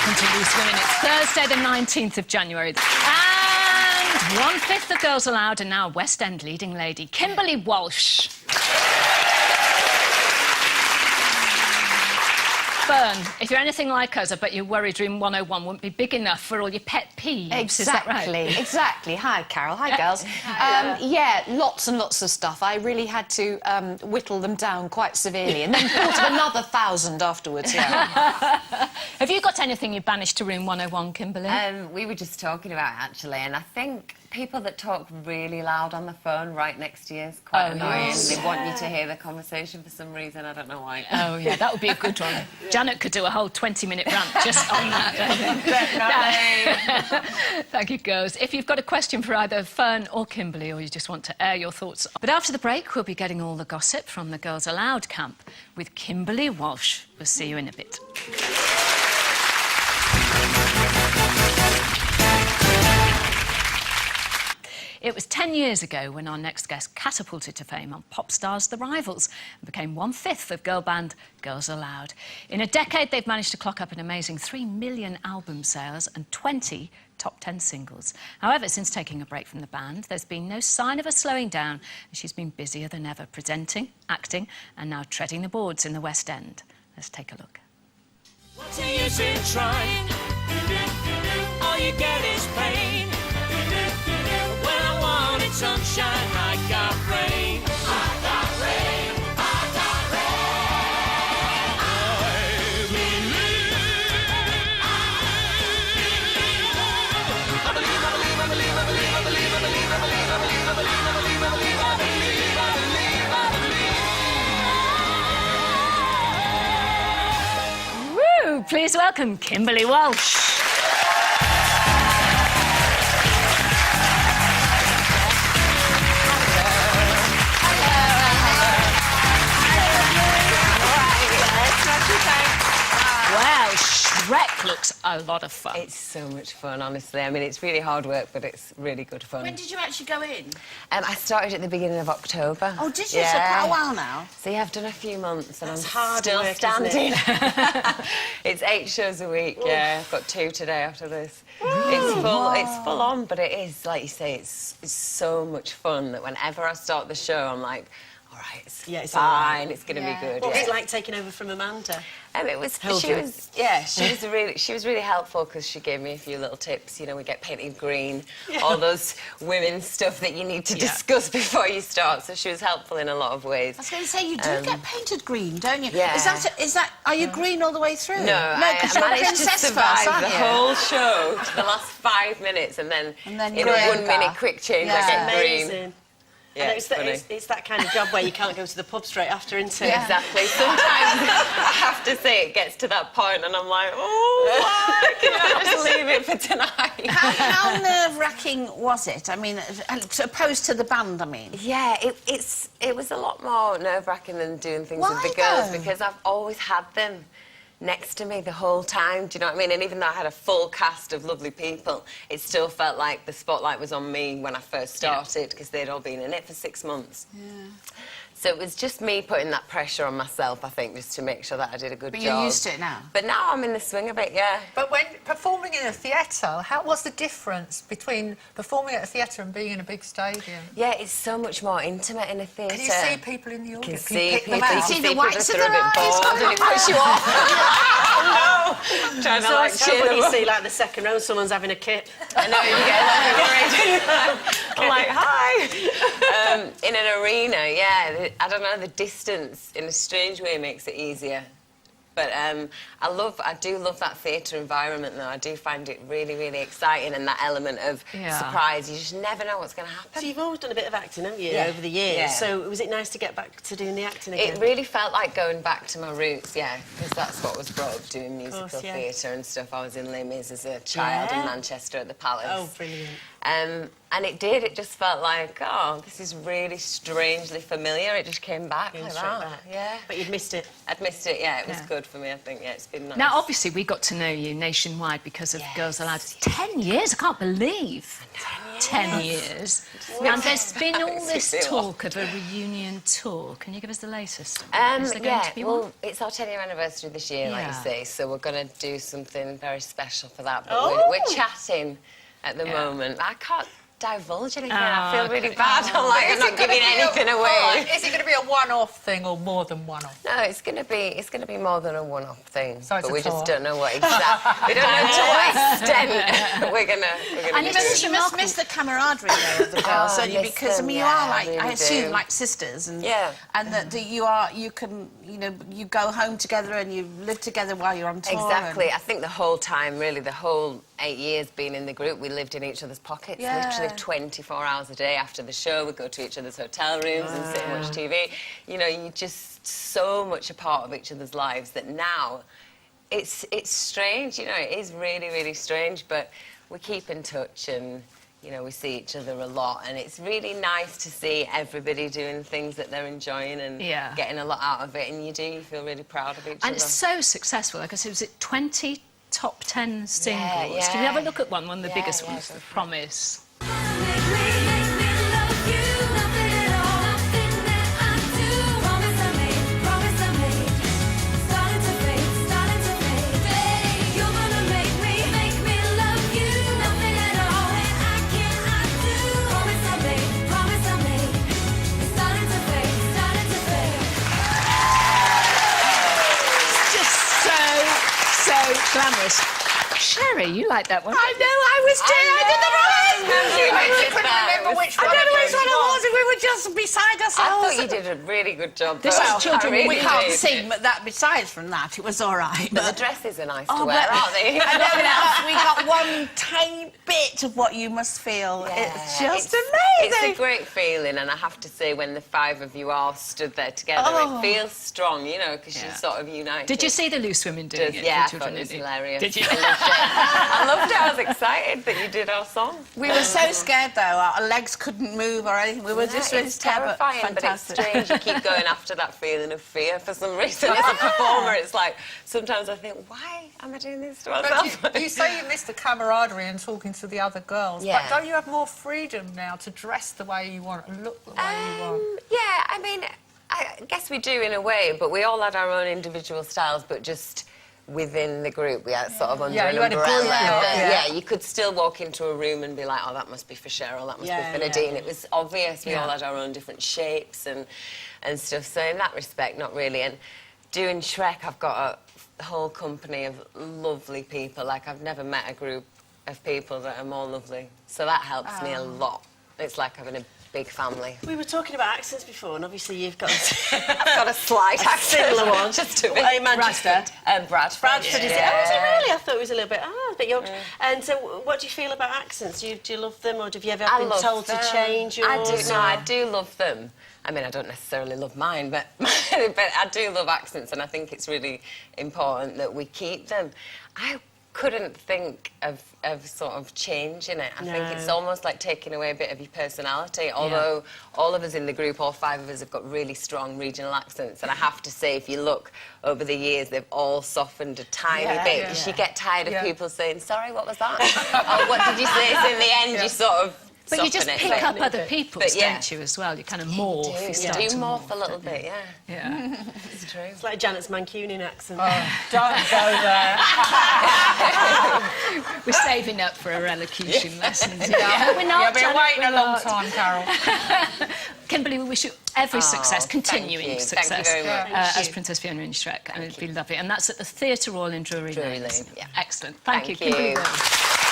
welcome to Loose Women. It's Thursday the 19th of January. And 1/5 of Girls Aloud are now West End leading lady, Kimberley Walsh. Fern, if you're anything like us, I bet you're worried Room 101 wouldn't be big enough for all your pet peeves. Exactly, is that right? Exactly. Hi, Carol. Hi, girls. Yeah, lots and lots of stuff. I really had to whittle them down quite severely and then thought of another 1,000 afterwards, yeah. Have you got anything you banished to Room 101, Kimberley? We were just talking about it, actually, and I think people that talk really loud on the phone right next to you is quite annoying. Yes. They want you to hear the conversation for some reason. I don't know why. Oh, yeah, that would be a good one. Janet could do a whole 20-minute rant just on that. Definitely. Thank you, girls. If you've got a question for either Fern or Kimberley, or you just want to air your thoughts... But after the break, we'll be getting all the gossip from the Girls Aloud camp with Kimberley Walsh. We'll see you in a bit. It was 10 years ago when our next guest catapulted to fame on Pop Stars The Rivals and became 1/5 of girl band Girls Aloud. In a decade, they've managed to clock up an amazing 3 million album sales and 20 top 10 singles. However, since taking a break from the band, there's been no sign of her slowing down, and she's been busier than ever, presenting, acting, and now treading the boards in the West End. Let's take a look. What's the use in trying? All you get is pain. When I wanted sunshine, I got rain. I got rain. I got rain. I believe. I believe. I believe. I believe. I believe. I believe. I believe. I believe. I believe. I believe. I believe. I believe. I believe. I believe. Woo! Please welcome Kimberley Walsh. Wow, Shrek looks a lot of fun. It's so much fun, honestly. I mean, it's really hard work, but it's really good fun. When did you actually go in? I started at the beginning of October. Oh, did you? Yeah. So quite a while now. So yeah, I've done a few months and That's I'm hard still work, standing. isn't it? It's 8 shows a week, yeah. I've got 2 today after this. Wow. It's full on, but it is, like you say, it's so much fun that whenever I start the show, I'm like, all right, it's fine, all right. it's going to be good. What was it like taking over from Amanda? It was. She was really helpful because she gave me a few little tips. You know, we get painted green, all those women's stuff that you need to discuss before you start. So she was helpful in a lot of ways. I was going to say, you do get painted green, don't you? Yeah. Is that? Are you green all the way through? No, because I you're managed to princess survive first, aren't the you? whole show to the last 5 minutes, and then you're in a yoga. 1-minute quick change, I get green. Amazing. Yeah, and it's that kind of job where you can't go to the pub straight after, isn't it? Yeah. Exactly. Sometimes I have to say it gets to that point and I'm like, oh, why can't I just leave it for tonight? How nerve-wracking was it? I mean, opposed to the band, I mean. Yeah, it was a lot more nerve-wracking than doing things with Why the girls though? because I've always had them next to me the whole time, do you know what I mean? And even though I had a full cast of lovely people, it still felt like the spotlight was on me when I first started because they'd all been in it for 6 months. Yeah. So it was just me putting that pressure on myself, I think, just to make sure that I did a good job. But you're used to it now? But now I'm in the swing of it, yeah. But when performing in a theatre, what's the difference between performing at a theatre and being in a big stadium? Yeah, it's so much more intimate in a theatre. Can you see people in the audience? Can you pick see them people, out? See the people whites just of are a their bit eyes. bored and it puts you off. Oh, no! Trying to, like, cheer when them you up. see, like, the second row, someone's having a kip. I know, you get like I'm like, hi! In an arena, yeah, I don't know, the distance in a strange way makes it easier. But I do love that theatre environment, though. I do find it really, really exciting, and that element of surprise. You just never know what's going to happen. So you've always done a bit of acting, haven't you, over the years? Yeah. So was it nice to get back to doing the acting again? It really felt like going back to my roots, yeah, because that's what was brought up, doing musical theatre and stuff. I was in Les Mis as a child in Manchester at the Palace. Oh, brilliant. And it did, it just felt like, oh, this is really strangely familiar. It just came back like that. Yeah. But you'd missed it. I'd missed it, yeah. It was good for me, I think. Yeah, it's been nice. Now, obviously, we got to know you nationwide because of Girls Aloud. 10 years, I can't believe. 10 years. And there's been all this talk of a reunion tour. Can you give us the latest? Is there going to be one? Well, it's our 10-year anniversary this year, like you say, so we're going to do something very special for that. But we're chatting at the moment. I can't divulge anything. I feel really bad. I'm like, I'm not giving anything away. Is it going to be a one-off thing or more than one-off? No, it's going to be more than a one-off thing. So it's but a we tour. just don't know what exactly. We don't know to what extent we're gonna And you must miss the camaraderie though of the girls, don't you? miss Because them, I mean, you yeah, are like, I really I assume, do. like sisters, and Yeah. that you can, you know, you go home together and you live together while you're on tour. Exactly. I think the whole time, really, the whole 8 years being in the group, we lived in each other's pockets, literally 24 hours a day. After the show, we'd go to each other's hotel rooms and sit and watch TV. You know, you're just so much a part of each other's lives that now it's strange, you know, it is really, really strange, but we keep in touch and, you know, we see each other a lot, and it's really nice to see everybody doing things that they're enjoying and getting a lot out of it, and you feel really proud of each other. And it's so successful. Like I said, was it 20 top 10 singles? Yeah. Can we have a look at one of the biggest Yeah, ones, go The for it. Promise? So glamorous. Sherry, you like that one? I know, I was doing. I did the right. I couldn't remember which one. I don't know of which those one it was, and we were just beside I ourselves. thought you did a really good job. This though. is children I really We can't did. sing, but that besides from that, it was all right. But the dresses are nice to Oh, wear, but- aren't they? I know, but we got one tiny bit of what you must feel. It's just amazing. It's a great feeling, and I have to say, when the five of you all stood there together, it feels strong, you know, because you're sort of united. Did you see the loose women doing it? Yeah, I for thought children, it was didn't you? hilarious. Did you? I loved it. I was excited that you did our song. We were so scared though, our legs couldn't move or anything. We were just really it's scared, terrifying, but it's fantastic. strange. You keep going after that feeling of fear for some reason. As a performer, it's like sometimes I think, why am I doing this to myself? But you say you miss the camaraderie and talking to the other girls, Yeah. but don't you have more freedom now to dress the way you want and look the way you want? Yeah, I mean, I guess we do in a way, but we all had our own individual styles, but just within the group, we had sort of under an you had a umbrella. group look, Yeah, you could still walk into a room and be like, oh, that must be for Cheryl, that must be for Nadine. It was obvious. We all had our own different shapes and stuff. So in that respect, not really. And doing Shrek, I've got a whole company of lovely people. Like, I've never met a group of people that are more lovely. So that helps me a lot. It's like having a big family. We were talking about accents before, and obviously you've got I've got a slight accent. similar one. Just a bit. Well, in Manchester. Bradford. Bradford, is it? Yeah. Oh, is it really? I thought it was a little bit, a bit Yorkshire. And so what do you feel about accents? Do you love them, or have you ever been love told them. to change yours? I do love them. I mean, I don't necessarily love mine, but I do love accents, and I think it's really important that we keep them. I couldn't think of sort of changing it. I think it's almost like taking away a bit of your personality, although all of us in the group, all five of us, have got really strong regional accents, and I have to say, if you look over the years, they've all softened a tiny bit, because you get tired of people saying, sorry, what was that? Oh, what did you say? So in the end, you sort of But you just soften it. pick up other people's, But yeah. don't you, as well? You kind of morph. You You start do to morph a little don't you? bit, yeah. Yeah. It's true. It's like Janet's Mancunian accent. Don't go there. We're saving up for our elocution lessons. Yeah. We're not. You've been Janet, waiting we're a long not. time, Carol. Kimberley, we wish you every success, thank continuing you. success Thank you very much. as Princess Fiona in Shrek. And it'd be lovely. And that's at the Theatre Royal in Drury Drury Lane. Lane, yeah. Excellent. Thank you, Thank you. Kimberley Walsh.